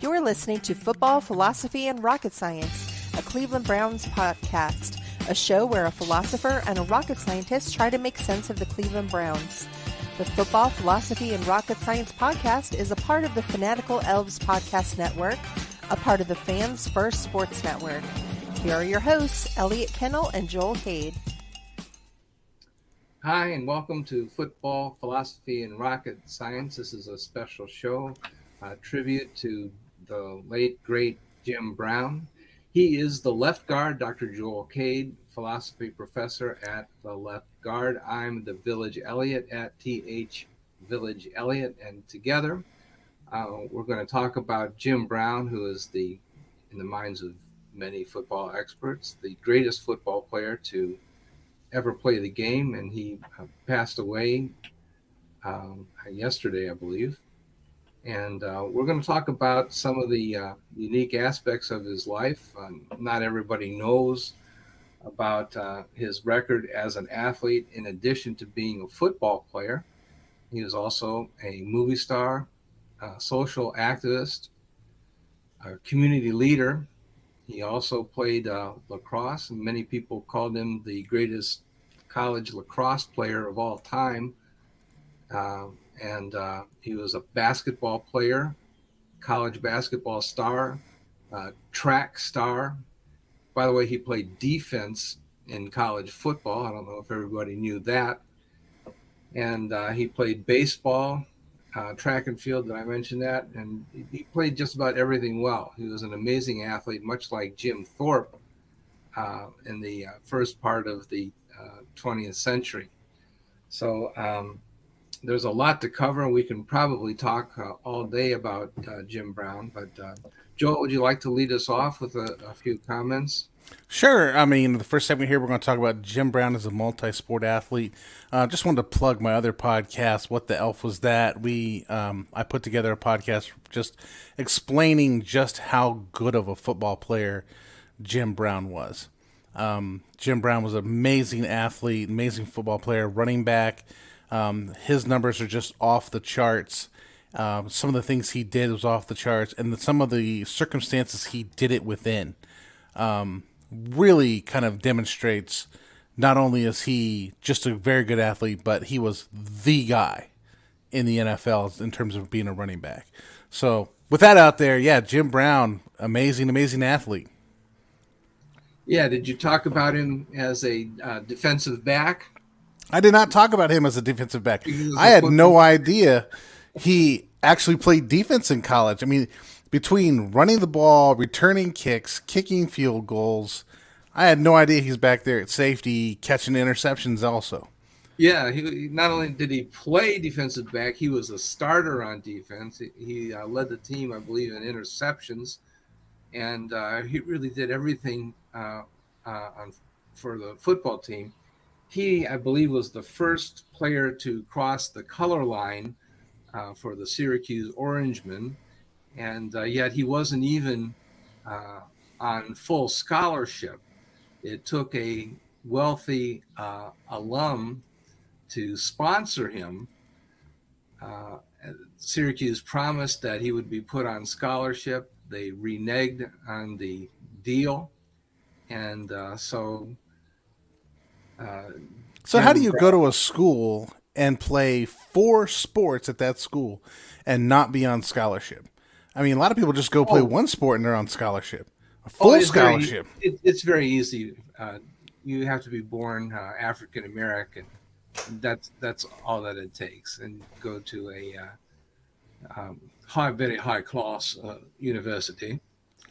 You're listening to Football, Philosophy, and Rocket Science, a Cleveland Browns podcast, a show where a philosopher and a rocket scientist try to make sense of the Cleveland Browns. The Football, Philosophy, and Rocket Science podcast is a part of the Fanatical Elves Podcast Network, a part of the Fans First Sports Network. Here are your hosts, Elliot Kennel and Joel Cade. Hi, and welcome to Football, Philosophy, and Rocket Science. This is a special show, a tribute to the late, great Jim Brown. He is the left guard, Dr. Joel Cade, philosophy professor at the left guard. I'm the Village Elliot at TH Village Elliot, and together we're going to talk about Jim Brown, who is in the minds of many football experts, the greatest football player to ever play the game, and he passed away yesterday, I believe. And we're going to talk about some of the unique aspects of his life. Not everybody knows about his record as an athlete. In addition to being a football player, he was also a movie star, a social activist, a community leader. He also played lacrosse, and many people called him the greatest college lacrosse player of all time. And he was a basketball player, college basketball star, track star. By the way, he played defense in college football. I don't know if everybody knew that. And he played baseball, track and field. Did I mention that? And he played just about everything well. He was an amazing athlete, much like Jim Thorpe in the first part of the 20th century. So there's a lot to cover, and we can probably talk all day about Jim Brown. But Joel, would you like to lead us off with a few comments? Sure. I mean, the first segment here, we're going to talk about Jim Brown as a multi-sport athlete. Just wanted to plug my other podcast, What the Elf Was That? I put together a podcast just explaining just how good of a football player Jim Brown was. Jim Brown was an amazing athlete, amazing football player, running back. His numbers are just off the charts. Some of the things he did was off the charts, and some of the circumstances he did it within really kind of demonstrates not only is he just a very good athlete, but he was the guy in the NFL in terms of being a running back. So with that out there, yeah, Jim Brown, amazing athlete. Yeah, did you talk about him as a defensive back? I did not talk about him as a defensive back. I had no idea he actually played defense in college. I mean, between running the ball, returning kicks, kicking field goals, I had no idea he's back there at safety, catching interceptions also. Yeah, he not only did he play defensive back, he was a starter on defense. He led the team, I believe, in interceptions, and he really did everything for the football team. He, I believe, was the first player to cross the color line for the Syracuse Orangemen, and yet he wasn't even on full scholarship. It took a wealthy alum to sponsor him. Syracuse promised that he would be put on scholarship. They reneged on the deal, and so how do you go to a school and play 4 sports at that school and not be on scholarship? I mean, a lot of people just go play one sport and they're on scholarship. A full scholarship. It's very easy. You have to be born African American. That's all that it takes, and go to a very high class university.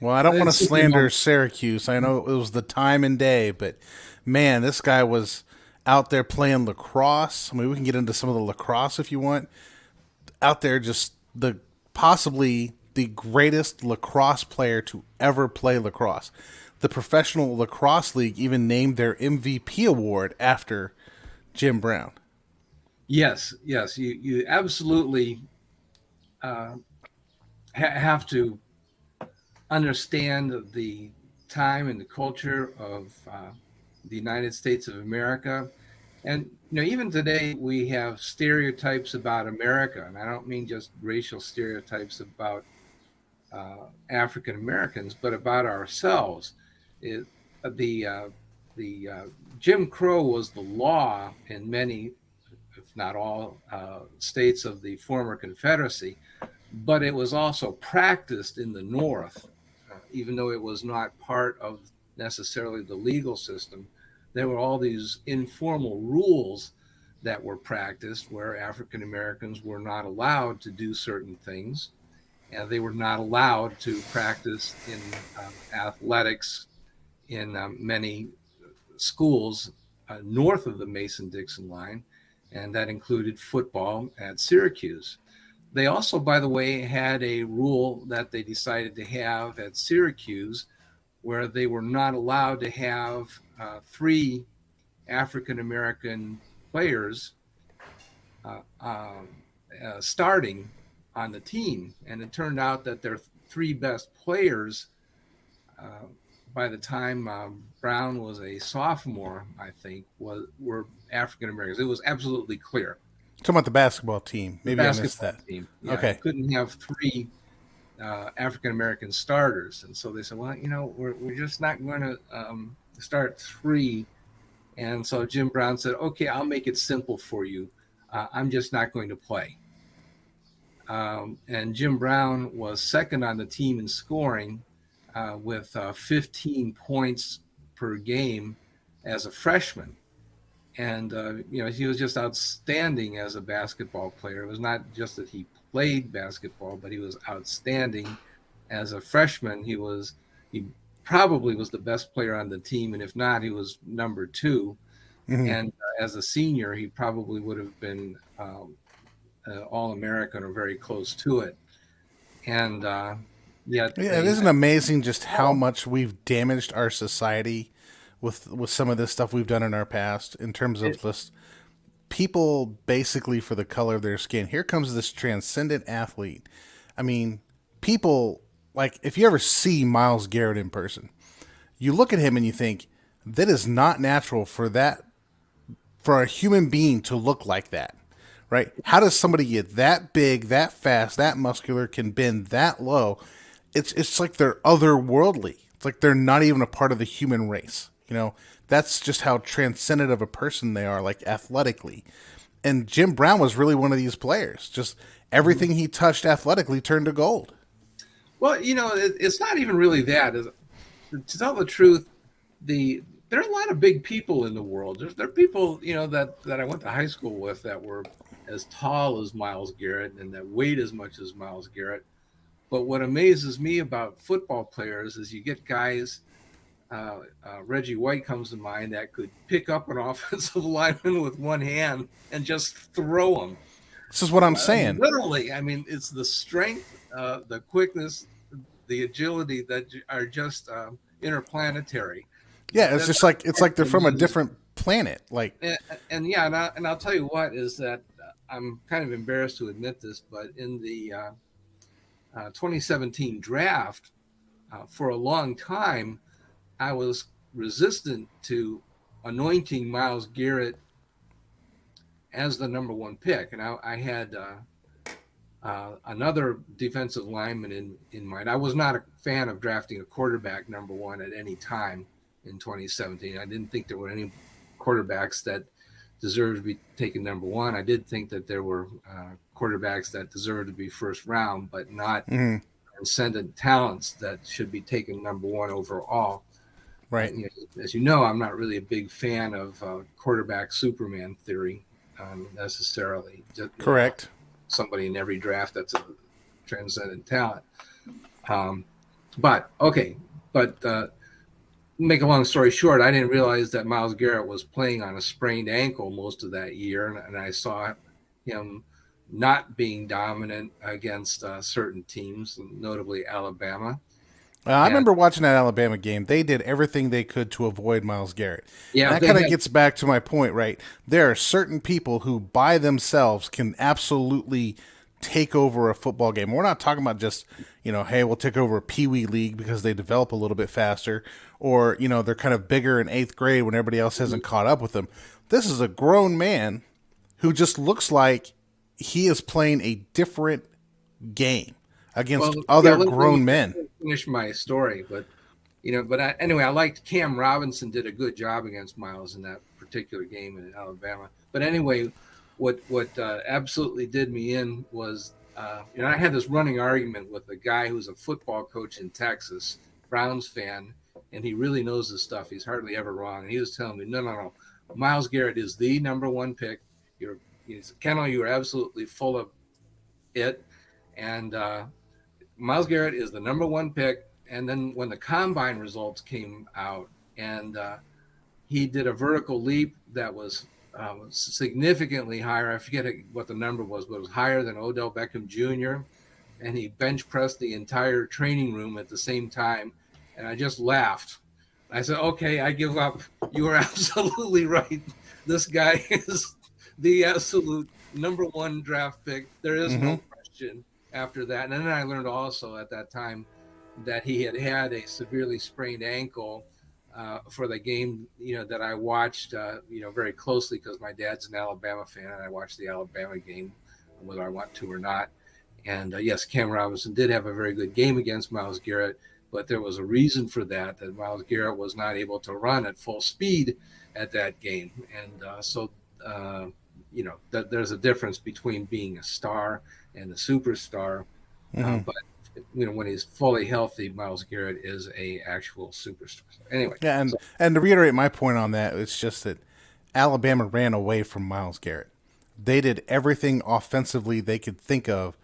Well, I don't want to slander Syracuse. I know it was the time and day, but man, this guy was out there playing lacrosse. I mean, we can get into some of the lacrosse if you want. Out there, just possibly the greatest lacrosse player to ever play lacrosse. The Professional Lacrosse League even named their MVP award after Jim Brown. Yes, you absolutely have to understand the time and the culture of the United States of America. And even today we have stereotypes about America, and I don't mean just racial stereotypes about African Americans, but about ourselves. It, the uh, the Jim Crow was the law in many, if not all, states of the former Confederacy, but it was also practiced in the North, even though it was not part of necessarily the legal system. There were all these informal rules that were practiced where African Americans were not allowed to do certain things, and they were not allowed to practice in athletics in many schools north of the Mason-Dixon line, and that included football at Syracuse. They also, by the way, had a rule that they decided to have at Syracuse where they were not allowed to have three African American players starting on the team. And it turned out that their three best players, by the time Brown was a sophomore, I think, were African Americans. It was absolutely clear. Talking about the basketball team. Maybe I missed that. Team. Yeah, okay. Couldn't have three African American starters. And so they said, well, we're just not going to start three. And so Jim Brown said, okay, I'll make it simple for you. I'm just not going to play. And Jim Brown was second on the team in scoring with 15 points per game as a freshman. And, he was just outstanding as a basketball player. It was not just that he played basketball, but he was outstanding as a freshman. He probably was the best player on the team. And if not, he was number two. Mm-hmm. And as a senior, he probably would have been All-American or very close to it. And it isn't amazing just how much we've damaged our society with some of this stuff we've done in our past in terms of this people basically for the color of their skin. Here comes this transcendent athlete. I mean, people, like, if you ever see Myles Garrett in person, you look at him and you think, that is not natural for a human being to look like that, right? How does somebody get that big, that fast, that muscular, can bend that low? It's like they're otherworldly. It's like they're not even a part of the human race. That's just how transcendent of a person they are, like athletically. And Jim Brown was really one of these players. Just everything he touched athletically turned to gold. Well, it's not even really that. To tell the truth, there are a lot of big people in the world. There are people, that I went to high school with that were as tall as Myles Garrett and that weighed as much as Myles Garrett. But what amazes me about football players is you get guys. Reggie White comes to mind that could pick up an offensive lineman with one hand and just throw him. This is what I'm saying. Literally, I mean, it's the strength, the quickness, the agility that are just interplanetary. Yeah, it's just like they're from a different planet. Like, and I'll tell you what is that I'm kind of embarrassed to admit this, but in the 2017 draft, for a long time, I was resistant to anointing Myles Garrett as the number one pick. And I had another defensive lineman in mind. I was not a fan of drafting a quarterback number one at any time in 2017. I didn't think there were any quarterbacks that deserved to be taken number one. I did think that there were quarterbacks that deserved to be first round, but not transcendent talents that should be taken number one overall. Right. As you know, I'm not really a big fan of quarterback Superman theory necessarily. Correct. Somebody in every draft that's a transcendent talent. But make a long story short, I didn't realize that Myles Garrett was playing on a sprained ankle most of that year, and I saw him not being dominant against certain teams, notably Alabama. I remember watching that Alabama game. They did everything they could to avoid Myles Garrett. Yeah, and that kind of gets back to my point, right? There are certain people who by themselves can absolutely take over a football game. We're not talking about just, hey, we'll take over a peewee league because they develop a little bit faster, or, they're kind of bigger in 8th grade when everybody else hasn't caught up with them. This is a grown man who just looks like he is playing a different game. against Well, yeah, other let me grown men. finish my story, but anyway, I liked Cam Robinson did a good job against Miles in that particular game in Alabama. But anyway, what absolutely did me in was, I had this running argument with a guy who's a football coach in Texas, Browns fan, and he really knows his stuff. He's hardly ever wrong. And he was telling me, no, Myles Garrett is the number one pick. Kendall, you are absolutely full of it, and Myles Garrett is the number one pick. And then when the combine results came out, and he did a vertical leap that was significantly higher. I forget what the number was, but it was higher than Odell Beckham Jr. And he bench pressed the entire training room at the same time. And I just laughed. I said, okay, I give up. You are absolutely right. This guy is the absolute number one draft pick. There is no question after that. And then I learned also at that time that he had a severely sprained ankle for the game, that I watched, very closely because my dad's an Alabama fan and I watched the Alabama game, whether I want to or not. And yes, Cam Robinson did have a very good game against Myles Garrett, but there was a reason for that Myles Garrett was not able to run at full speed at that game. And so that there's a difference between being a star and a superstar. But when he's fully healthy, Myles Garrett is a actual superstar. Anyway, Yeah, and to reiterate my point on that, it's just that Alabama ran away from Myles Garrett. They did everything offensively they could think of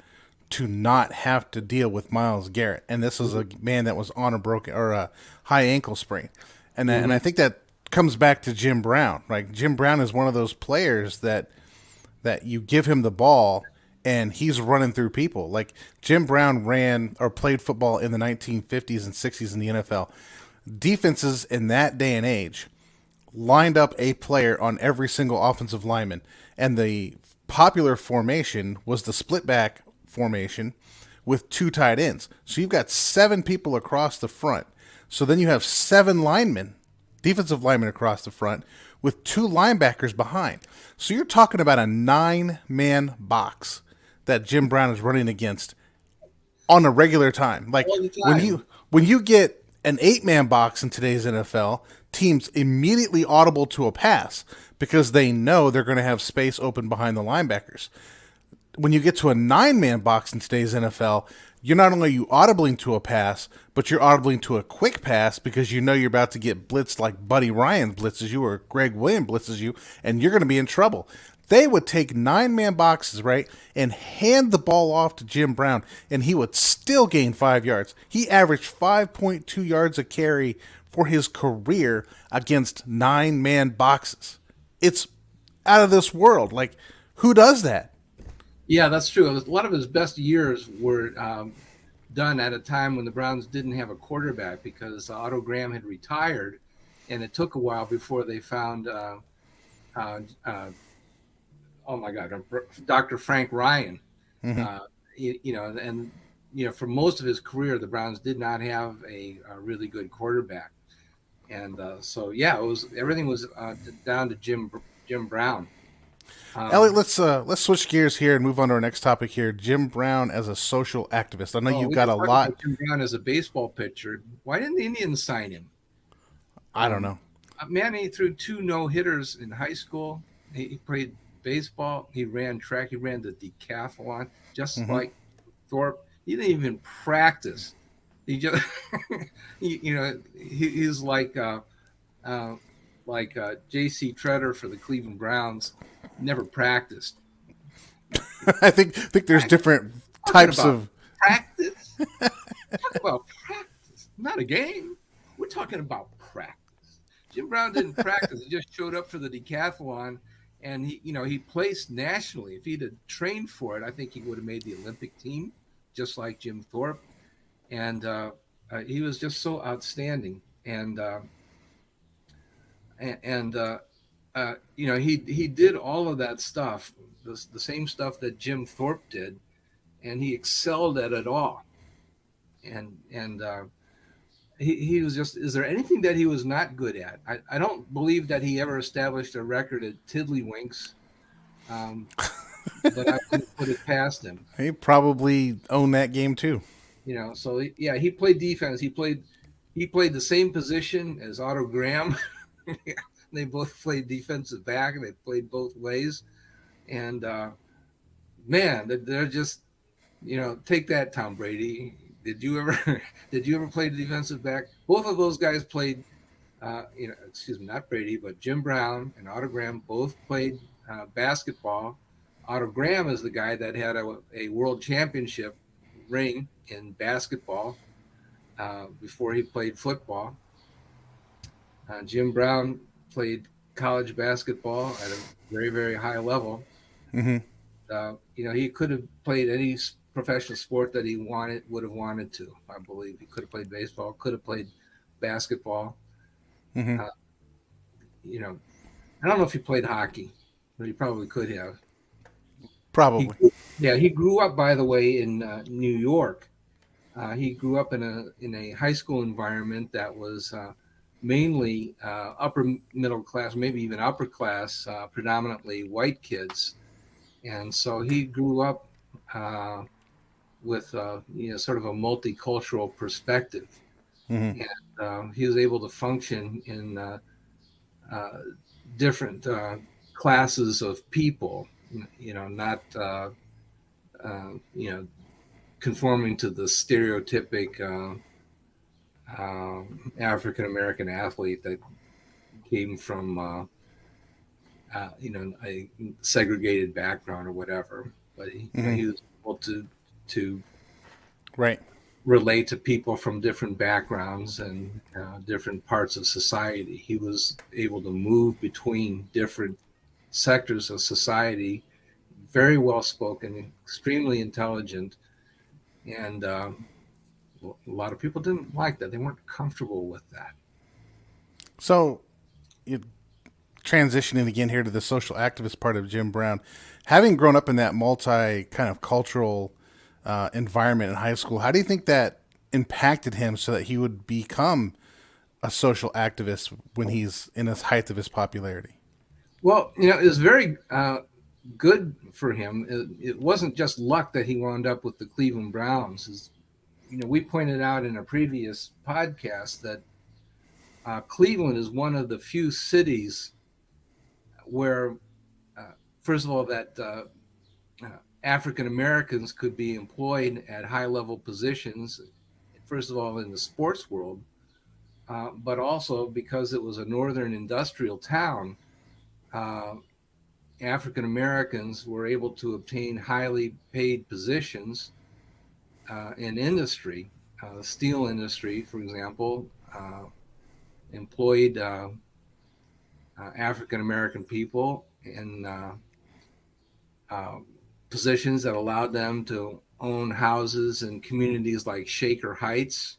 to not have to deal with Myles Garrett, and this is a man that was on a high ankle sprain, and and I think that comes back to Jim Brown. Like Jim Brown is one of those players that you give him the ball and he's running through people. Like Jim Brown ran or played football in the 1950s and 60s in the NFL. Defenses in that day and age lined up a player on every single offensive lineman, and the popular formation was the split back formation with two tight ends. So you've got 7 people across the front. So then you have 7 linemen, defensive linemen across the front with 2 linebackers behind. So you're talking about a 9-man box that Jim Brown is running against on a regular time. Like when you get an 8-man box in today's NFL, teams immediately audible to a pass because they know they're going to have space open behind the linebackers. When you get to a 9-man box in today's NFL, you're not only audibling to a pass, but you're audibling to a quick pass because you know you're about to get blitzed like Buddy Ryan blitzes you or Greg Williams blitzes you, and you're going to be in trouble. They would take 9-man boxes, right, and hand the ball off to Jim Brown, and he would still gain 5 yards. He averaged 5.2 yards a carry for his career against 9-man boxes. It's out of this world. Like, who does that? Yeah, that's true. A lot of his best years were done at a time when the Browns didn't have a quarterback because Otto Graham had retired, and it took a while before they found Dr. Frank Ryan. For most of his career, the Browns did not have a really good quarterback, and everything was down to Jim Brown. Elliot, let's switch gears here and move on to our next topic here. Jim Brown as a social activist. I know you've got a lot. Jim Brown as a baseball pitcher. Why didn't the Indians sign him? I don't know. Man, he threw 2 no-hitters in high school. He played baseball. He ran track. He ran the decathlon, just like Thorpe. He didn't even practice. He just, he's like J.C. Treader for the Cleveland Browns. Never practiced. I think there's different types of practice. Talk about practice, not a game. We're talking about practice. Jim Brown didn't practice. He just showed up for the decathlon, and he placed nationally. If he'd have trained for it, I think he would have made the Olympic team, just like Jim Thorpe. And he was just so outstanding. And he did all of that stuff, the same stuff that Jim Thorpe did, and he excelled at it all. And he was just, is there anything that he was not good at? I don't believe that he ever established a record at Tiddlywinks. but I wouldn't put it past him. He probably owned that game too. So yeah, he played defense. He played the same position as Otto Graham. They both played defensive back, and they played both ways. And man, they're just take that, Tom Brady. Did you ever did you ever play defensive back? Both of those guys played. Excuse me, not Brady, but Jim Brown and Otto Graham both played basketball. Otto Graham is the guy that had a world championship ring in basketball before he played football. Jim Brown played college basketball at a very, very high level. Mm-hmm. He could have played any professional sport that he would have wanted to. I believe he could have played baseball, could have played basketball. Mm-hmm. I don't know if he played hockey, but he probably could have. Probably. He grew up, by the way, in New York. He grew up in a high school environment that was mainly upper middle class, maybe even upper class, predominantly white kids, and so he grew up with sort of a multicultural perspective, Mm-hmm. and he was able to function in different classes of people. Not conforming to the stereotypic African American athlete that came from a segregated background or whatever. But he was able to Right. relate to people from different backgrounds and different parts of society. He was able to move between different sectors of society. Very well spoken, extremely intelligent, and a lot of people didn't like that. They weren't comfortable with that. So, you transitioning again here to the social activist part of Jim Brown, having grown up in that multi kind of cultural environment in high school, how do you think that impacted him so that he would become a social activist when he's in his height of his popularity? Well, it was very good for him. It wasn't just luck that he wound up with the Cleveland Browns. We pointed out in a previous podcast that Cleveland is one of the few cities where, first of all, that African Americans could be employed at high level positions, first of all, in the sports world, but also because it was a northern industrial town. African Americans were able to obtain highly paid positions in industry. The steel industry, for example, employed African American people in positions that allowed them to own houses in communities like Shaker Heights.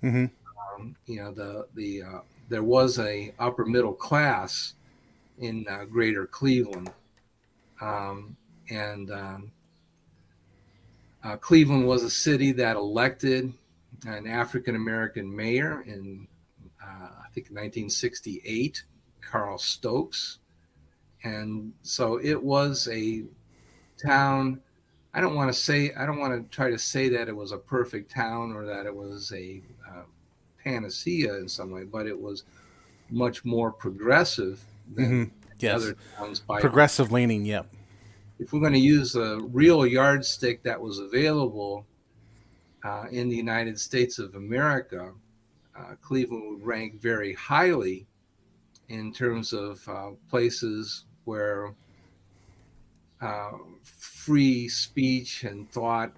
Mm-hmm. There was a upper middle class in greater Cleveland. Cleveland was a city that elected an African American mayor in, I think, 1968, Carl Stokes. And so it was a town. I don't want to try to say that it was a perfect town or that it was a panacea in some way, but it was much more progressive than Yes. other towns. Progressive leaning, yep. If we're going to use a real yardstick that was available in the United States of America, Cleveland would rank very highly in terms of places where free speech and thought,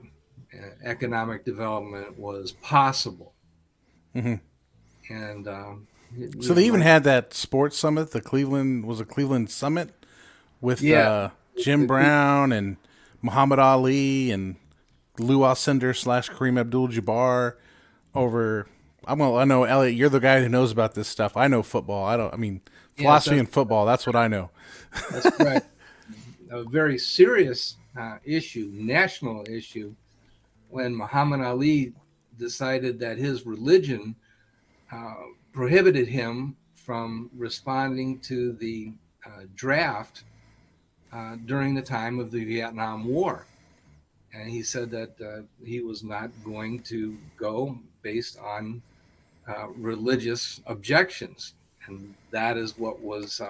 economic development was possible. Mm-hmm. And so they even had that sports summit. The Cleveland Summit with Jim Brown and Muhammad Ali and Lou Alcindor / Kareem Abdul-Jabbar over. I know, Elliot, you're the guy who knows about this stuff. I know football. Philosophy and football. That's what I know. That's right. A very serious issue, national issue, when Muhammad Ali decided that his religion prohibited him from responding to the draft during the time of the Vietnam War. And he said that he was not going to go based on religious objections. And that is what was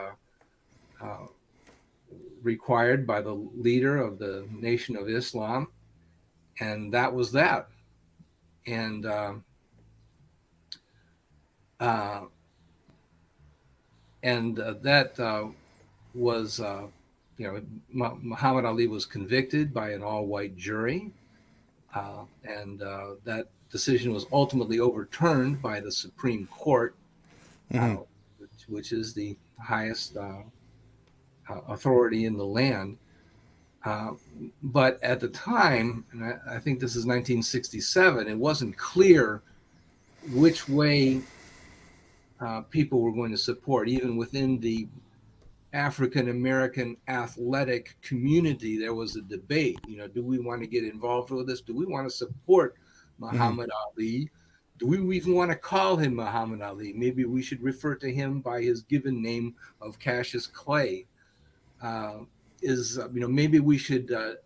required by the leader of the Nation of Islam. And that was that. And that was, Muhammad Ali was convicted by an all-white jury, and that decision was ultimately overturned by the Supreme Court, which is the highest authority in the land. But at the time, and I think this is 1967, it wasn't clear which way people were going to support. Even within the African American athletic community, there was a debate. Do we want to get involved with this? Do we want to support Muhammad Ali? Do we even want to call him Muhammad Ali? Maybe we should refer to him by his given name of Cassius Clay. Maybe we should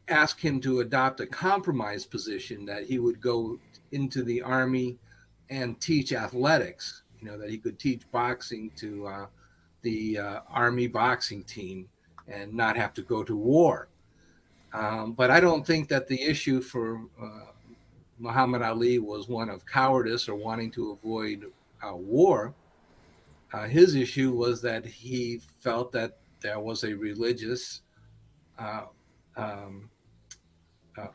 ask him to adopt a compromise position, that he would go into the Army and teach athletics, that he could teach boxing to the Army boxing team and not have to go to war. But I don't think that the issue for Muhammad Ali was one of cowardice or wanting to avoid war. His issue was that he felt that there was a religious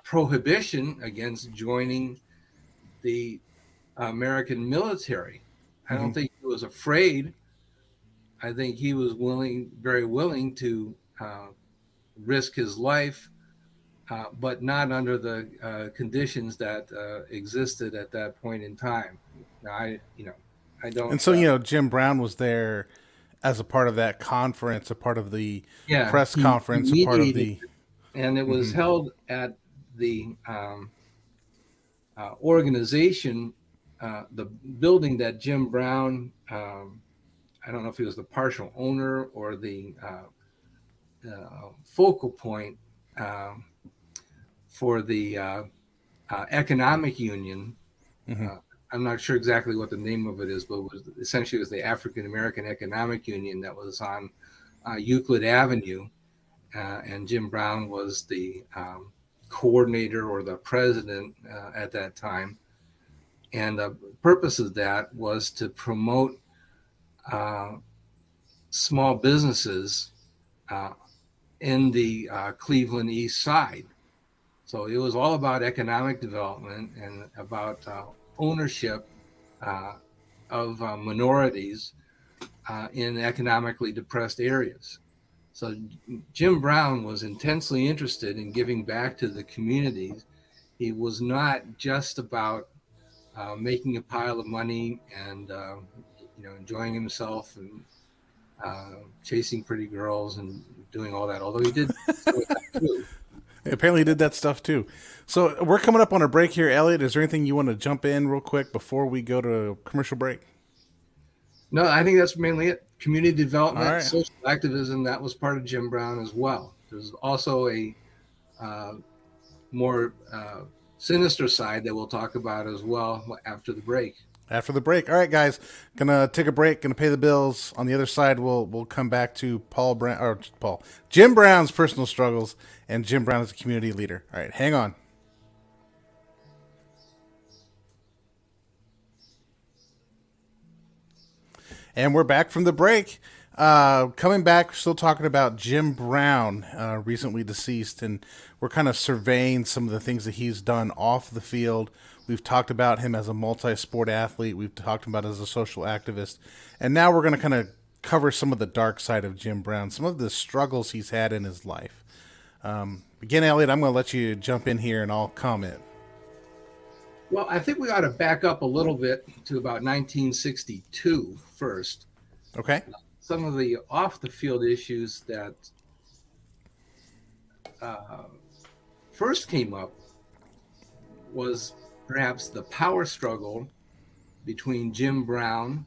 prohibition against joining the American military. I don't think he was afraid. I think he was very willing to risk his life, but not under the conditions that existed at that point in time. Now, I don't. And so, Jim Brown was there as a part of that conference, a part of the press conference, a part of the. And it was held at the organization, the building that Jim Brown. I don't know if he was the partial owner or the focal point for the economic union. I'm not sure exactly what the name of it is, but essentially it was the African American Economic Union that was on Euclid Avenue. And Jim Brown was the coordinator or the president at that time. And the purpose of that was to promote small businesses in the Cleveland East Side. So it was all about economic development and about ownership of minorities in economically depressed areas. So Jim Brown was intensely interested in giving back to the communities. He was not just about making a pile of money and enjoying himself and chasing pretty girls and doing all that, although he did that too. Apparently he did that stuff too. So we're coming up on a break here, Elliot. Is there anything you want to jump in real quick before we go to commercial break? No, I think that's mainly it. Community development, social activism, that was part of Jim Brown as well. There's also a more sinister side that we'll talk about as well after the break. After the break. All right, guys. Gonna take a break, gonna pay the bills. On the other side, we'll come back to Jim Brown's personal struggles and Jim Brown as a community leader. All right, hang on. And we're back from the break. Coming back, still talking about Jim Brown, recently deceased, and we're kind of surveying some of the things that he's done off the field. We've talked about him as a multi-sport athlete. We've talked about as a social activist. And now we're going to kind of cover some of the dark side of Jim Brown, some of the struggles he's had in his life. Again, Elliot, I'm going to let you jump in here and I'll comment. Well, I think we ought to back up a little bit to about 1962 first. Okay. Some of the off-the-field issues that first came up was perhaps the power struggle between Jim Brown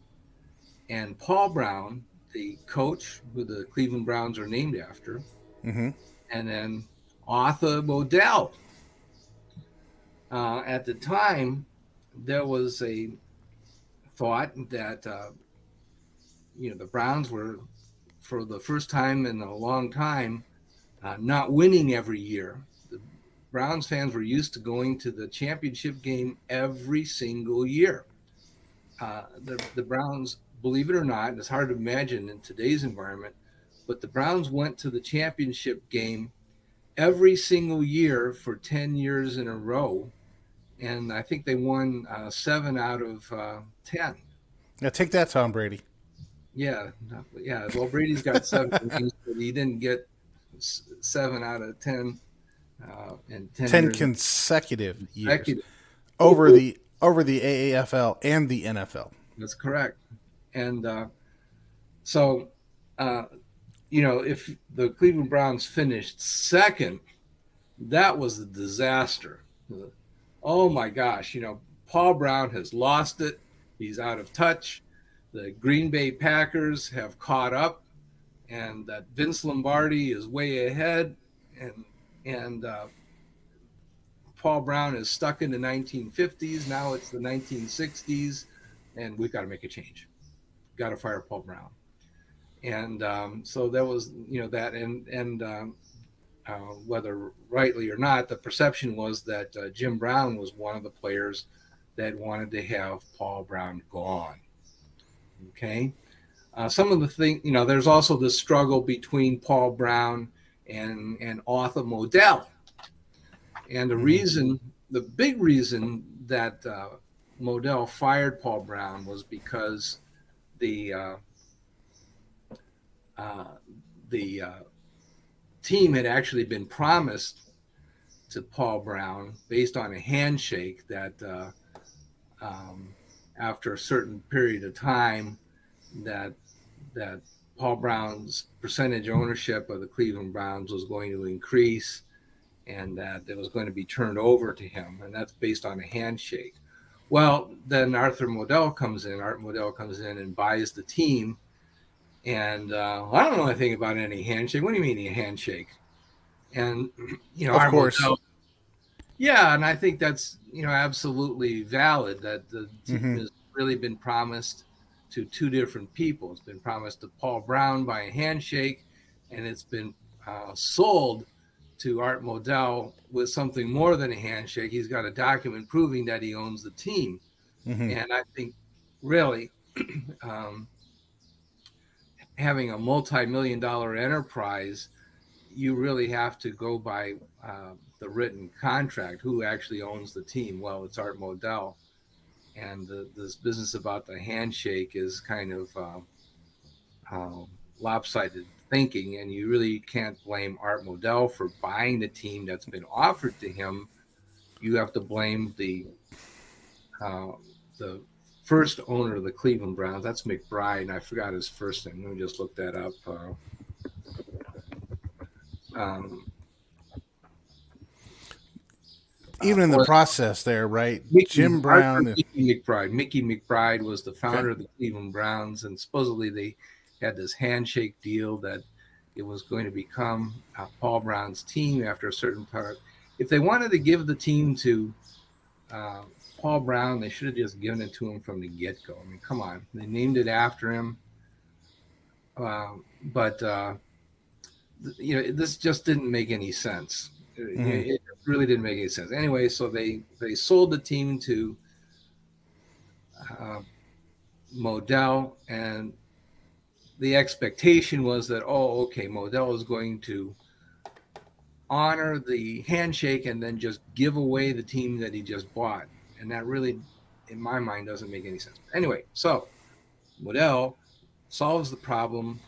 and Paul Brown the coach, who the Cleveland Browns are named after, Mm-hmm. and then Arthur Modell. At the time, there was a thought that the Browns were, for the first time in a long time, not winning every year. The Browns fans were used to going to the championship game every single year. The Browns, believe it or not, and it's hard to imagine in today's environment, but the Browns went to the championship game every single year for 10 years in a row. And I think they won 7 out of 10. Now take that, Tom Brady. Yeah. Well, Brady's got 7 rings, but he didn't get 7 out of 10 in 10 years. consecutive years Consecutive. over the AAFL and the NFL. That's correct. And so, if the Cleveland Browns finished second, that was a disaster. Oh my gosh, Paul Brown has lost it. He's out of touch. The Green Bay Packers have caught up, and that Vince Lombardi is way ahead, and Paul Brown is stuck in the 1950s. Now it's the 1960s, and we've got to make a change. Got to fire Paul Brown. And so there was, that, and whether rightly or not, the perception was that Jim Brown was one of the players that wanted to have Paul Brown gone. Okay. Some of the things, there's also the struggle between Paul Brown and Arthur Modell. And the big reason that Modell fired Paul Brown was because the team had actually been promised to Paul Brown based on a handshake that after a certain period of time that Paul Brown's percentage ownership of the Cleveland Browns was going to increase and that it was going to be turned over to him. And that's based on a handshake. Well, then Art Modell comes in and buys the team. And I don't know anything about any handshake. What do you mean a handshake? And, of course. Modell, yeah, and I think that's, absolutely valid that the team has really been promised to two different people. It's been promised to Paul Brown by a handshake, and it's been sold to Art Modell with something more than a handshake. He's got a document proving that he owns the team. And I think really having a multi-million-dollar enterprise, you really have to go by the written contract. Who actually owns the team? Well, it's Art Modell. And this business about the handshake is kind of lopsided thinking, and you really can't blame Art Modell for buying the team that's been offered to him. You have to blame the first owner of the Cleveland Browns. That's McBride, and I forgot his first name. Let me just look that up. Even in the process there, right? Jim Brown. Mickey McBride was the founder of the Cleveland Browns, and supposedly they had this handshake deal that it was going to become Paul Brown's team after a certain part. If they wanted to give the team to Paul Brown, they should have just given it to him from the get-go. I mean, come on. They named it after him. But this just didn't make any sense. It really didn't make any sense. Anyway, so they sold the team to Modell, and the expectation was that, Modell is going to honor the handshake and then just give away the team that he just bought. And that really, in my mind, doesn't make any sense. Anyway, so Modell solves the problem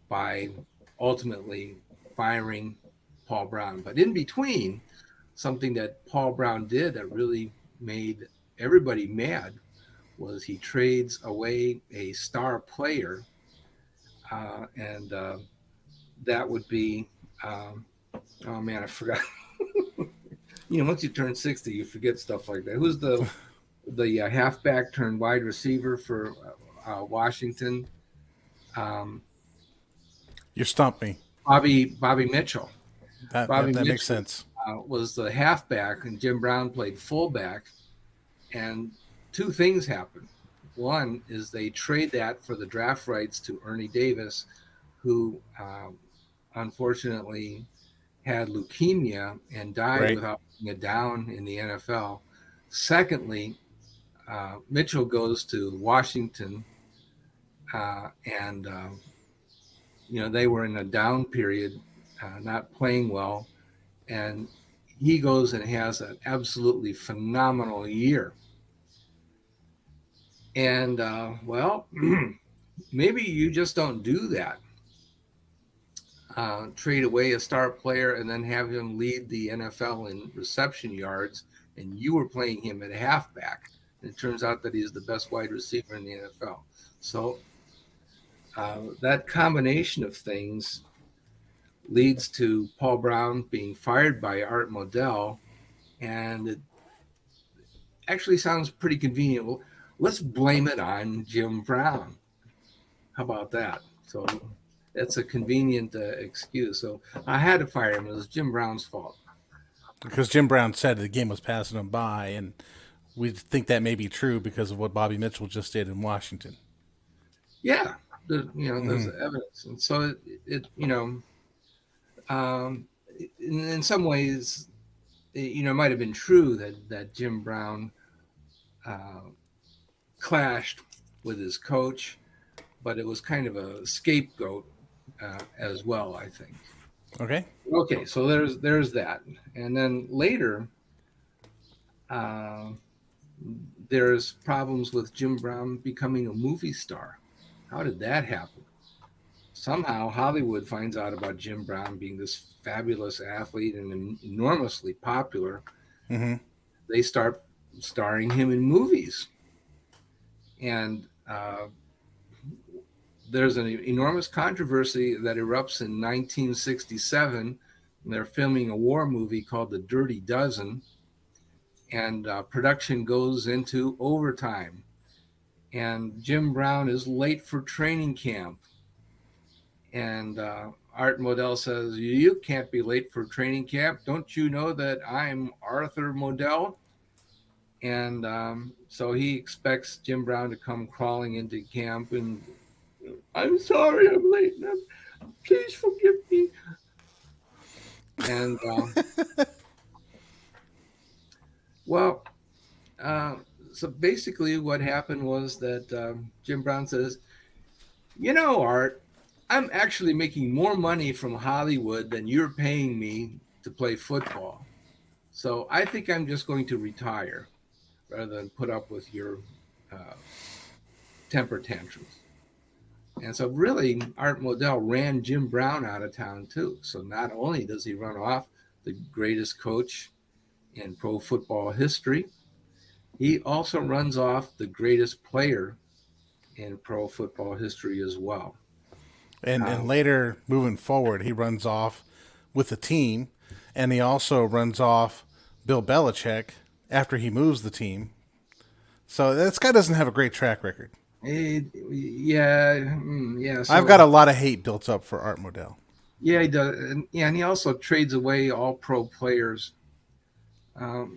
by ultimately firing Paul Brown. But in between, something that Paul Brown did that really made everybody mad was he trades away a star player. And that would be, oh man, I forgot. Once you turn 60, you forget stuff like that. Who's the halfback turned wide receiver for Washington? You stumped me. Bobby Mitchell. That Bobby that makes Mitchell sense. was the halfback, and Jim Brown played fullback. And two things happened. One is they trade that for the draft rights to Ernie Davis, who unfortunately had leukemia and died Right. without being a down in the NFL. Secondly, Mitchell goes to Washington, and they were in a down period, not playing well, and he goes and has an absolutely phenomenal year. And maybe you just don't do that. Trade away a star player and then have him lead the NFL in reception yards, and you were playing him at halfback. And it turns out that he's the best wide receiver in the NFL. So that combination of things leads to Paul Brown being fired by Art Modell, and it actually sounds pretty convenient. Well, let's blame it on Jim Brown. How about that? So that's a convenient excuse. So I had to fire him. It was Jim Brown's fault. Because Jim Brown said the game was passing him by, and we think that may be true because of what Bobby Mitchell just did in Washington. Yeah, there's evidence, and so in some ways, it might have been true that Jim Brown clashed with his coach, but it was kind of a scapegoat as well, I think. Okay, so there's that, and then later there's problems with Jim Brown becoming a movie star. How did that happen? Somehow Hollywood finds out about Jim Brown being this fabulous athlete and enormously popular. Mm-hmm. They start starring him in movies, and there's an enormous controversy that erupts in 1967. They're filming a war movie called The Dirty Dozen, and production goes into overtime. And Jim Brown is late for training camp. And Art Modell says, "You can't be late for training camp. Don't you know that I'm Arthur Modell?" And so he expects Jim Brown to come crawling into camp and, "I'm sorry, I'm late. Please forgive me." And so basically what happened was that Jim Brown says, "Art, I'm actually making more money from Hollywood than you're paying me to play football. So I think I'm just going to retire rather than put up with your temper tantrums." And so really, Art Modell ran Jim Brown out of town too. So not only does he run off the greatest coach in pro football history, he also runs off the greatest player in pro football history as well. And later, moving forward, he runs off with the team, and he also runs off Bill Belichick after he moves the team. So this guy doesn't have a great track record. Yeah. So, I've got a lot of hate built up for Art Modell. Yeah, he does, and he also trades away all pro players.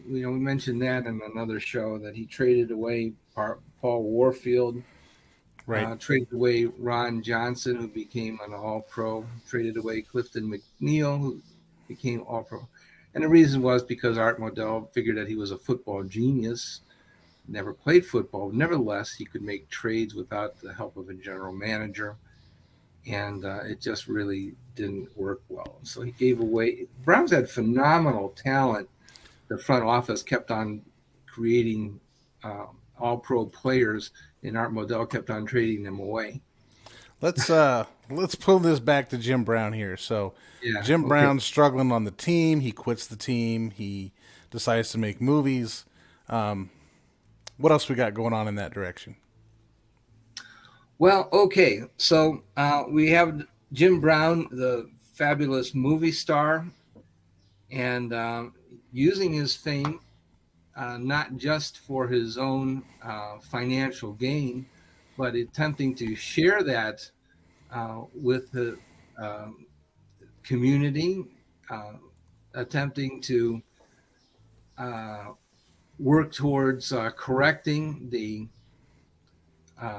We mentioned that in another show that he traded away Paul Warfield. Right. Traded away Ron Johnson, who became an All-Pro. Traded away Clifton McNeil, who became All-Pro. And the reason was because Art Modell figured that he was a football genius, never played football. Nevertheless, he could make trades without the help of a general manager. And it just really didn't work well. So he gave away. Browns had phenomenal talent. The front office kept on creating all-pro players, and Art Modell kept on trading them away. Let's pull this back to Jim Brown here. So Yeah, Jim okay. Brown's struggling on the team. He quits the team. He decides to make movies. What else we got going on in that direction? Well, okay. So we have Jim Brown, the fabulous movie star, and using his fame not just for his own financial gain, but attempting to share that with the um, community, uh, attempting to uh, work towards correcting the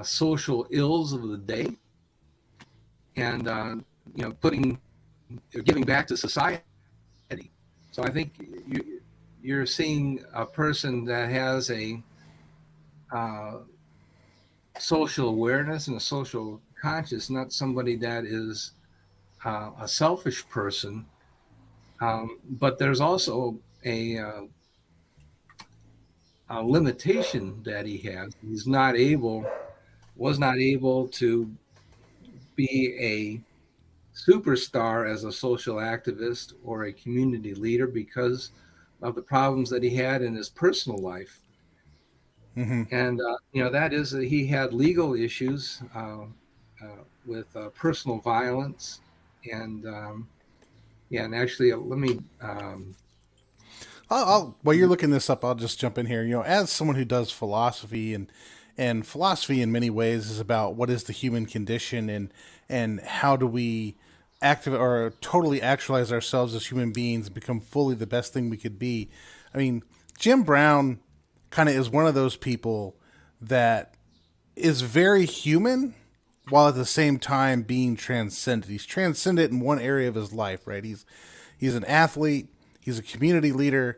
social ills of the day, and putting giving back to society. So I think you're seeing a person that has a uh, social awareness and a social conscious, not somebody that is a selfish person. But there's also a limitation that he has. He's not able, was not able to be a superstar as a social activist or a community leader because of the problems that he had in his personal life. Hmm. And that is that he had legal issues with personal violence, and yeah, and actually, let me. While you're looking this up, I'll just jump in here. As someone who does philosophy, and philosophy in many ways is about what is the human condition, and how do we active or totally actualize ourselves as human beings, become fully the best thing we could be. I mean, Jim Brown kind of is one of those people that is very human while at the same time being transcendent. He's transcendent in one area of his life, right? He's an athlete, he's a community leader,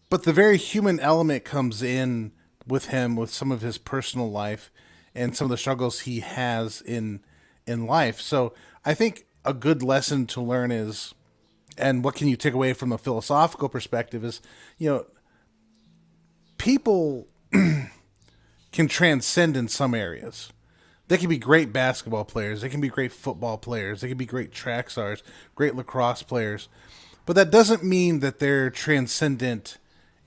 but the very human element comes in with him with some of his personal life and some of the struggles he has in life. So I think a good lesson to learn is, and what can you take away from a philosophical perspective is, people can transcend in some areas. They can be great basketball players. They can be great football players. They can be great track stars, great lacrosse players. But that doesn't mean that they're transcendent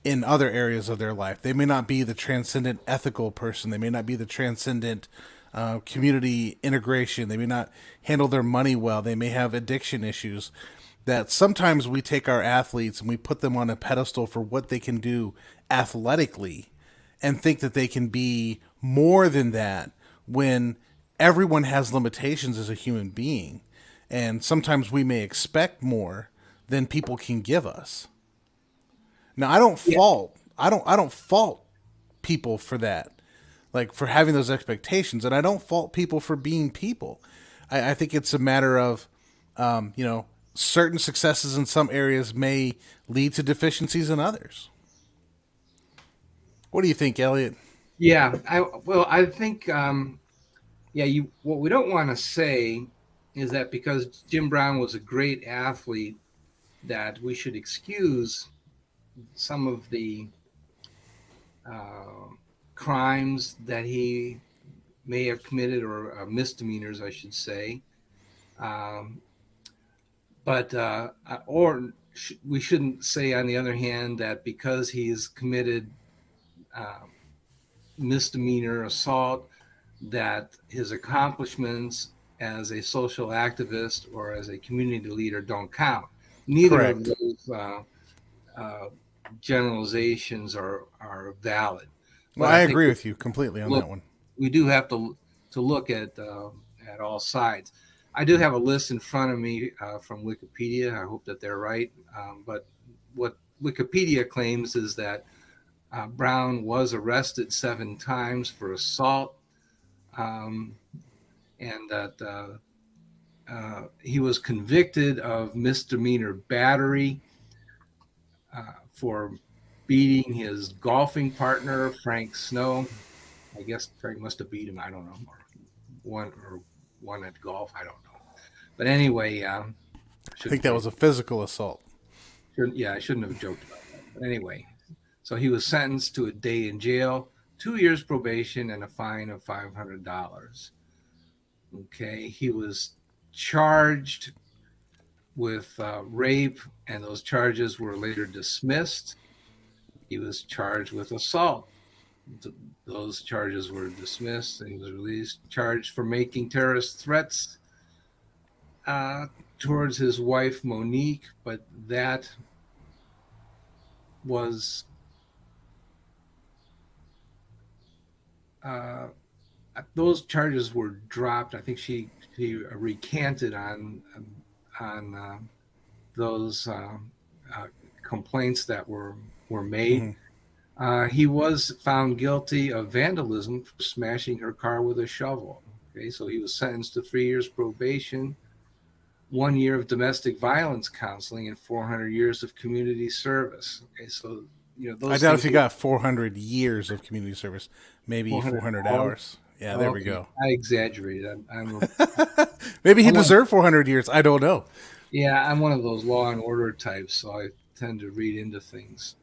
in other areas of their life. They may not be the transcendent ethical person. They may not be the transcendent community integration. They may not handle their money well. They may have addiction issues. That sometimes we take our athletes and we put them on a pedestal for what they can do athletically and think that they can be more than that when everyone has limitations as a human being. And sometimes we may expect more than people can give us. Now, Yeah, I don't fault people for that, like for having those expectations, and I don't fault people for being people. I think it's a matter of, certain successes in some areas may lead to deficiencies in others. What do you think, Elliot? yeah. I think yeah. You What we don't want to say is that because Jim Brown was a great athlete, that we should excuse some of the uh, crimes that he may have committed, or misdemeanors, I should say. Um, but we shouldn't say, on the other hand, that because he's committed uh, misdemeanor assault, that his accomplishments as a social activist or as a community leader don't count. Neither of Correct. those uh, generalizations are valid. Well, But I I think agree with you completely on look, that one. we do have to look at all sides. I do have a list in front of me from Wikipedia. I hope that they're right. But what Wikipedia claims is that Brown was arrested 7 times for assault, um, and that he was convicted of misdemeanor battery for beating his golfing partner, Frank Snow. I guess Frank must have beat him. I don't know, or one at golf. I don't know. But anyway, I think shouldn't that say. was a physical assault. Yeah, I shouldn't have joked about that. But anyway, so he was sentenced to a day in jail, 2 years probation, and a fine of $500. Okay, he was charged with rape, and those charges were later dismissed. He was charged with assault. Those charges were dismissed, and he was released. Charged for making terrorist threats uh, towards his wife Monique, but that was uh, those charges were dropped. I think she recanted on those complaints that were made. He was found guilty of vandalism for smashing her car with a shovel. Okay, so he was sentenced to 3 years probation, 1 year of domestic violence counseling, and 400 years of community service. Okay, so those. I doubt if he got 400 years of community service, maybe 400 hours. Yeah, there we go. I exaggerated. Maybe he deserved 400 years. I don't know. Yeah, I'm one of those law and order types, so I tend to read into things.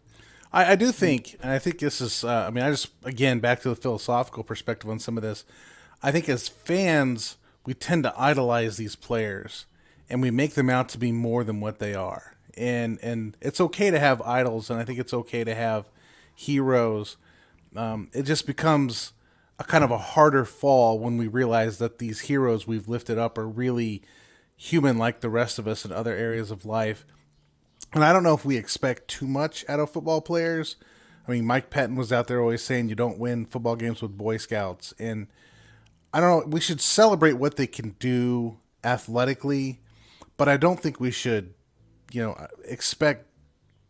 I do think, and I think this is, I just, again, back to the philosophical perspective on some of this. I think as fans, we tend to idolize these players, and we make them out to be more than what they are. And it's okay to have idols, and I think it's okay to have heroes. It just becomes a kind of a harder fall when we realize that these heroes we've lifted up are really human like the rest of us in other areas of life. And I don't know if we expect too much out of football players. I mean, Mike Patton was out there always saying you don't win football games with Boy Scouts. And I don't know, we should celebrate what they can do athletically, but I don't think we should, expect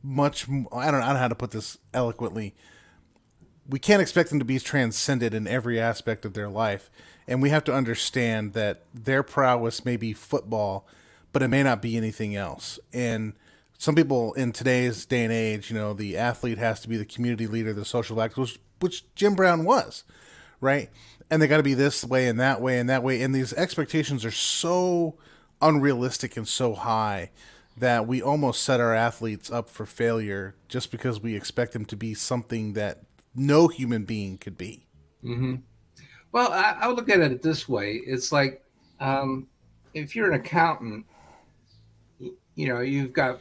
much. I don't know how to put this eloquently. We can't expect them to be transcended in every aspect of their life. And we have to understand that their prowess may be football, but it may not be anything else. And some people in today's day and age, the athlete has to be the community leader, the social activist, which Jim Brown was, right? And they got to be this way and that way and that way. And these expectations are so unrealistic and so high that we almost set our athletes up for failure just because we expect them to be something that no human being could be. Mm-hmm. Well, I would look at it this way. It's like if you're an accountant, you've got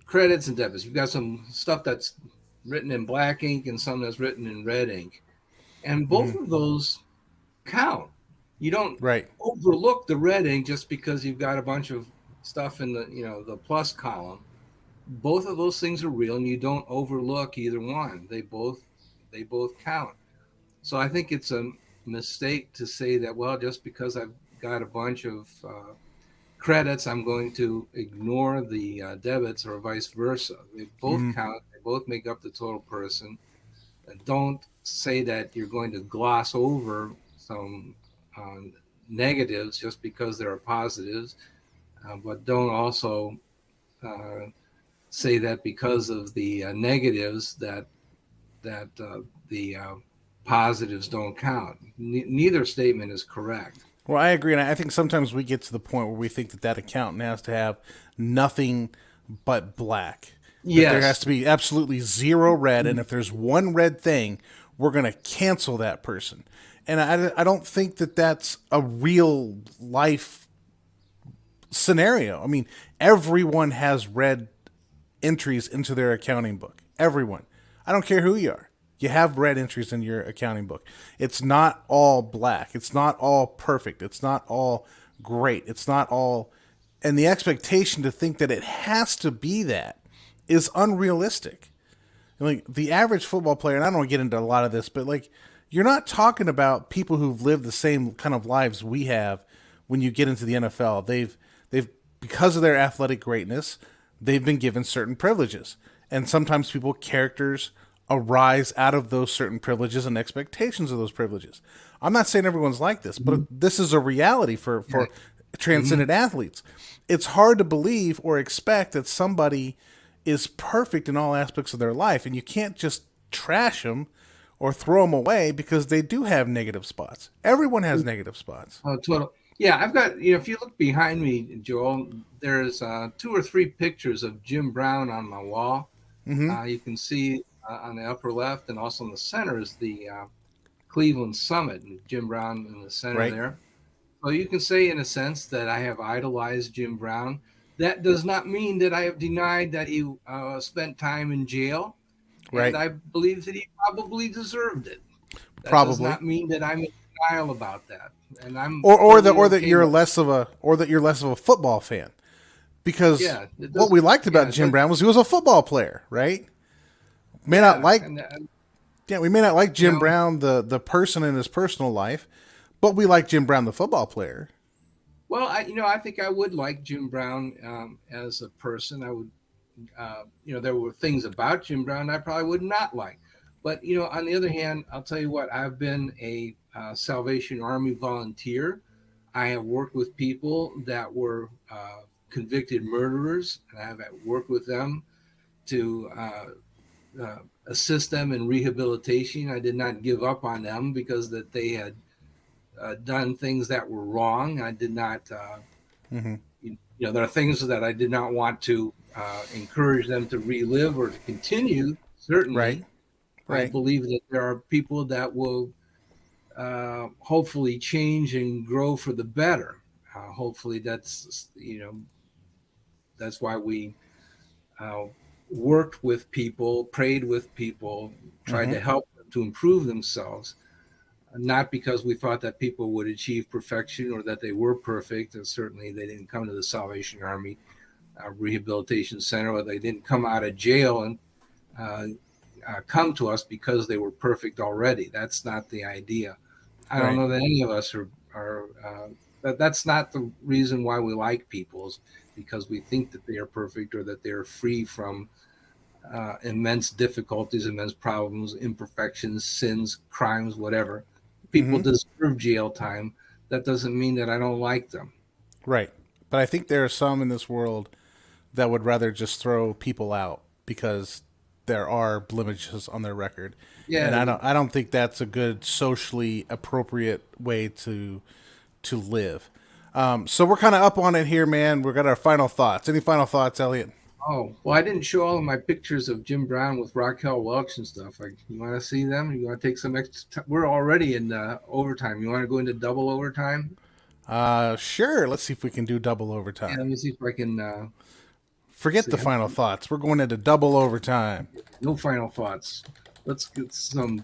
credits and debits. You've got some stuff that's written in black ink and some that's written in red ink. And both of those count. You don't overlook the red ink just because you've got a bunch of stuff in the plus column. Both of those things are real, and you don't overlook either one. They both count. So I think it's a mistake to say that, well, just because I've got a bunch of credits, I'm going to ignore the debits, or vice versa. They both count. They both make up the total person. Don't say that you're going to gloss over some negatives just because there are positives, but don't also say that because of the negatives that the positives don't count. Neither statement is correct. Well, I agree, and I think sometimes we get to the point where we think that accountant has to have nothing but black. Yes. There has to be absolutely zero red, and if there's one red thing, we're going to cancel that person. And I don't think that that's a real life scenario. I mean, everyone has red entries into their accounting book. Everyone. I don't care who you are. You have red entries in your accounting book. It's not all black. It's not all perfect. It's not all great. It's not all... And the expectation to think that it has to be that is unrealistic. Like, the average football player, and I don't want to get into a lot of this, but like, you're not talking about people who've lived the same kind of lives we have when you get into the NFL. They've because of their athletic greatness, they've been given certain privileges. And sometimes characters arise out of those certain privileges and expectations of those privileges. I'm not saying everyone's like this, but this is a reality for transcendent athletes. It's hard to believe or expect that somebody is perfect in all aspects of their life, and you can't just trash them or throw them away because they do have negative spots. Everyone has negative spots. Oh, total. Yeah, I've got, if you look behind me, Joel, there's 2 or 3 pictures of Jim Brown on my wall. You can see on the upper left, and also in the center is the Cleveland Summit, and Jim Brown in the center there. So you can say, in a sense, that I have idolized Jim Brown. That does not mean that I have denied that he spent time in jail. And I believe that he probably deserved it. That does not mean that I'm in denial about that. And I'm that you're less of a football fan. Because what we liked about Jim Brown was he was a football player, right? Yeah, we may not like Jim know, Brown, the person in his personal life, but we like Jim Brown, the football player. Well, I think I would like Jim Brown as a person. I would, there were things about Jim Brown I probably would not like. But, on the other hand, I'll tell you what, I've been a Salvation Army volunteer. I have worked with people that were convicted murderers, and I have worked with them to assist them in rehabilitation. I did not give up on them because that they had done things that were wrong. I did not, there are things that I did not want to encourage them to relive or to continue. Certainly, Right. I believe that there are people that will hopefully change and grow for the better. Hopefully, that's why we worked with people, prayed with people, tried to help them to improve themselves. Not because we thought that people would achieve perfection or that they were perfect, and certainly they didn't come to the Salvation Army Rehabilitation Center, or they didn't come out of jail and come to us because they were perfect already. That's not the idea. I don't know that any of us are that's not the reason why we like people, is because we think that they are perfect or that they're free from immense difficulties, immense problems, imperfections, sins, crimes, whatever. People deserve jail time. That doesn't mean that I don't like them. Right. But I think there are some in this world that would rather just throw people out because there are blemishes on their record. Yeah. And I don't think that's a good socially appropriate way to live. So we're kind of up on it here, man. We've got our final thoughts. Any final thoughts, Elliot? Oh, well, I didn't show all of my pictures of Jim Brown with Raquel Welch and stuff. You want to see them? You want to take some extra We're already in overtime. You want to go into double overtime? Sure. Let's see if we can do double Yeah, overtime. let me see if I can. Forget the final thoughts. We're going into double overtime. No final thoughts. Let's get some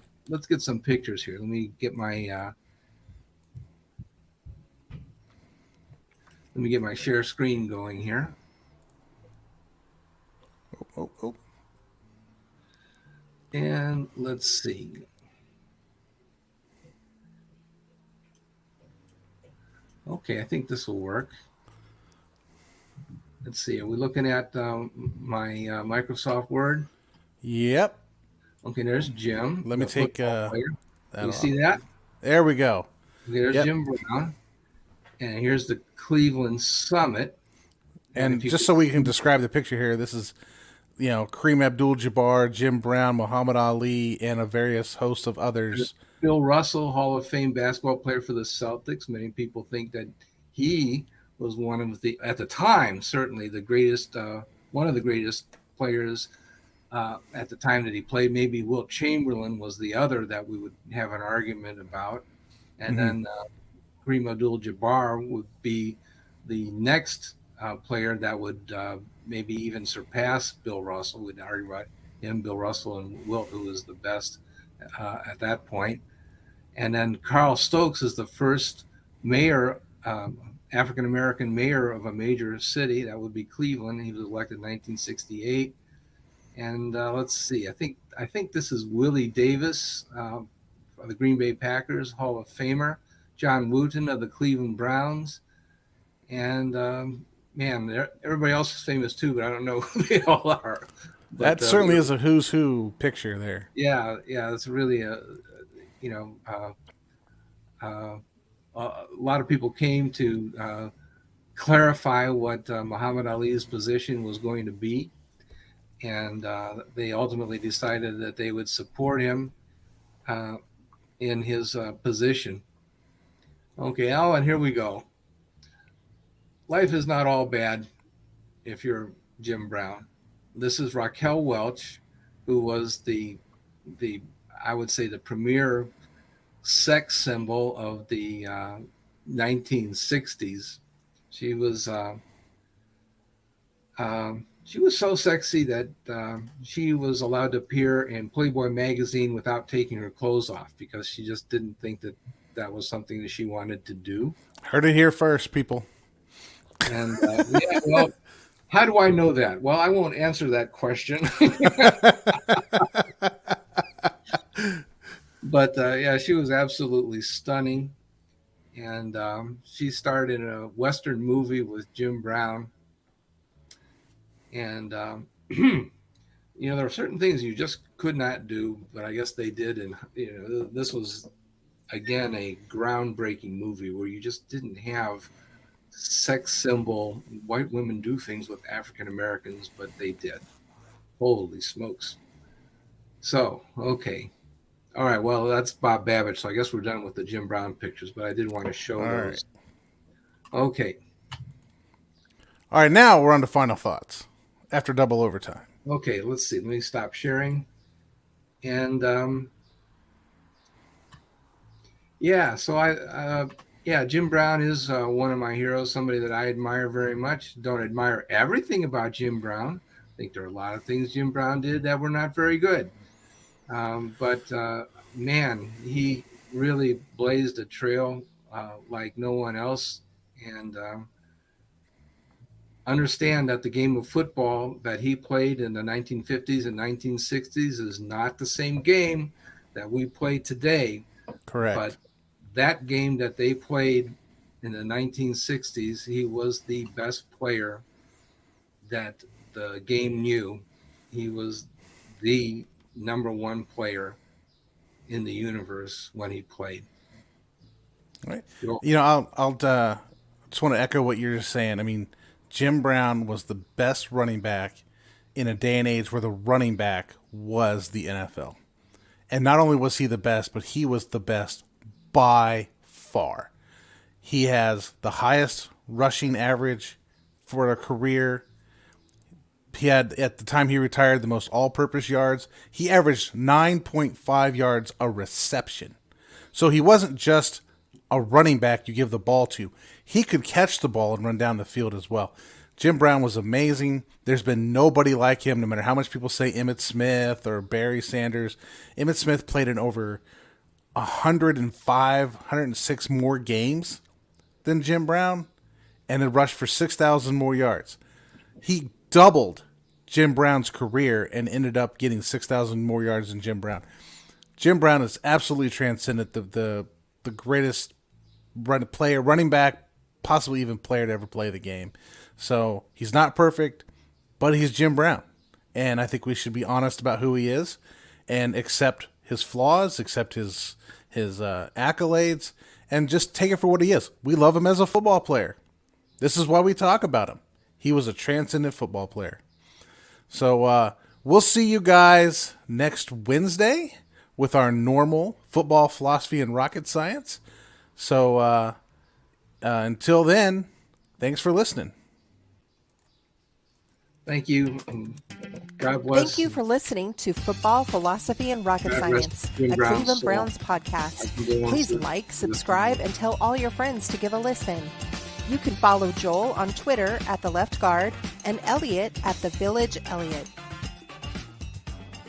pictures here. Let me get my share screen going here. Oh. And let's see. Okay, I think this will work. Let's see. Are we looking at my Microsoft Word? Yep. Okay, there's Jim. Let me take. You see that? There we go. Okay, there's Jim Brown. And here's the Cleveland Summit. And just so we can describe the picture here, this is, Kareem Abdul-Jabbar, Jim Brown, Muhammad Ali, and a various host of others. Bill Russell, Hall of Fame basketball player for the Celtics. Many people think that he was one of the, at the time, certainly the greatest, one of the greatest players at the time that he played. Maybe Wilt Chamberlain was the other that we would have an argument about. And then Kareem Abdul-Jabbar would be the next player that would maybe even surpass Bill Russell. We'd argue about him, Bill Russell, and Wilt, who was the best at that point. And then Carl Stokes is the first mayor, African-American mayor of a major city. That would be Cleveland. He was elected in 1968. And let's see, I think this is Willie Davis of the Green Bay Packers, Hall of Famer. John Wooten of the Cleveland Browns. And man, everybody else is famous too, but I don't know who they all are. But, that certainly is a who's who picture there. Yeah, it's really a lot of people came to clarify what Muhammad Ali's position was going to be, and they ultimately decided that they would support him in his position. Okay, Alan, here we go. Life is not all bad if you're Jim Brown. This is Raquel Welch, who was the I would say the premier sex symbol of the 1960s. She was so sexy that she was allowed to appear in Playboy magazine without taking her clothes off because she just didn't think that was something that she wanted to do. Heard it here first, people. And well, how do I know that? Well, I won't answer that question. But yeah, she was absolutely stunning. And she starred in a Western movie with Jim Brown. And, there were certain things you just could not do, but I guess they did. And, this was, again, a groundbreaking movie where you just didn't have sex symbol white women do things with African Americans, but they did. Holy smokes. So, okay. All right, well, that's Bob Babbage, so I guess we're done with the Jim Brown pictures, but I did want to show those. Right. Okay. All right, now we're on to final thoughts after double overtime. Okay, let's see. Let me stop sharing. And, Jim Brown is one of my heroes, somebody that I admire very much. Don't admire everything about Jim Brown. I think there are a lot of things Jim Brown did that were not very good. But man, he really blazed a trail like no one else. And understand that the game of football that he played in the 1950s and 1960s is not the same game that we play today. Correct. But that game that they played in the 1960s, he was the best player that the game knew. He was the number one player in the universe when he played. Right. I'll just want to echo what you're just saying. I mean, Jim Brown was the best running back in a day and age where the running back was the NFL. And not only was he the best, but he was the best by far. He has the highest rushing average for a career. He had, at the time he retired, the most all-purpose yards. He averaged 9.5 yards a reception. So he wasn't just a running back you give the ball to. He could catch the ball and run down the field as well. Jim Brown was amazing. There's been nobody like him, no matter how much people say Emmitt Smith or Barry Sanders. Emmitt Smith played in over 106 more games than Jim Brown and had rushed for 6,000 more yards. He doubled Jim Brown's career and ended up getting 6,000 more yards than Jim Brown. Jim Brown is absolutely transcendent, the greatest running back, possibly even player to ever play the game. So he's not perfect, but he's Jim Brown. And I think we should be honest about who he is and accept his flaws, accept his accolades, and just take it for what he is. We love him as a football player. This is why we talk about him. He was a transcendent football player. So we'll see you guys next Wednesday with our normal football philosophy and rocket science. So until then, thanks for listening. Thank you. God bless. Thank you for listening to Football Philosophy and Rocket Science, a Cleveland Browns podcast. Please like, subscribe, and tell all your friends to give a listen. You can follow Joel on Twitter at The Left Guard and Elliot at The Village Elliot.